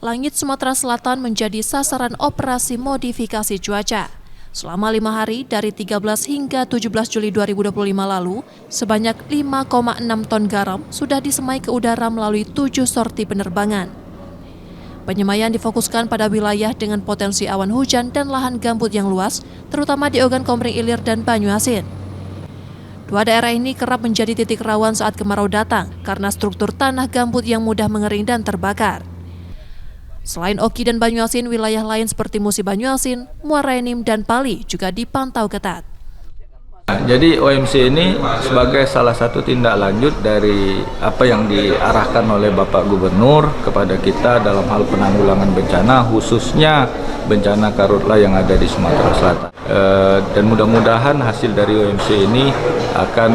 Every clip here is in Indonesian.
Langit Sumatera Selatan menjadi sasaran operasi modifikasi cuaca. Selama 5 hari dari 13 hingga 17 Juli 2025 lalu, sebanyak 5,6 ton garam sudah disemai ke udara melalui 7 sorti penerbangan. Penyemaian difokuskan pada wilayah dengan potensi awan hujan dan lahan gambut yang luas, terutama di Ogan Komering Ilir dan Banyuasin. Dua daerah ini kerap menjadi titik rawan saat kemarau datang karena struktur tanah gambut yang mudah mengering dan terbakar. Selain Oki dan Banyuasin, wilayah lain seperti Musi Banyuasin, Muara Enim, dan Pali juga dipantau ketat. Jadi OMC ini sebagai salah satu tindak lanjut dari apa yang diarahkan oleh Bapak Gubernur kepada kita dalam hal penanggulangan bencana, khususnya bencana karhutla yang ada di Sumatera Selatan. Dan mudah-mudahan hasil dari OMC ini akan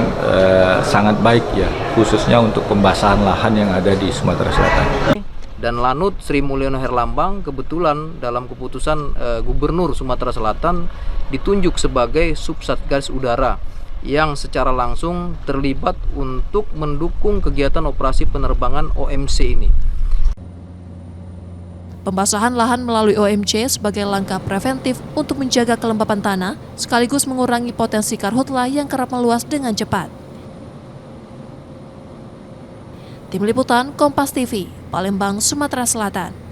sangat baik ya, khususnya untuk pembasahan lahan yang ada di Sumatera Selatan. Dan Lanut Sri Mulyono Herlambang kebetulan dalam keputusan Gubernur Sumatera Selatan ditunjuk sebagai Subsatgas Udara yang secara langsung terlibat untuk mendukung kegiatan operasi penerbangan OMC ini. Pembasahan lahan melalui OMC sebagai langkah preventif untuk menjaga kelembapan tanah sekaligus mengurangi potensi karhutla yang kerap meluas dengan cepat. Tim Liputan Kompas TV, Palembang, Sumatera Selatan.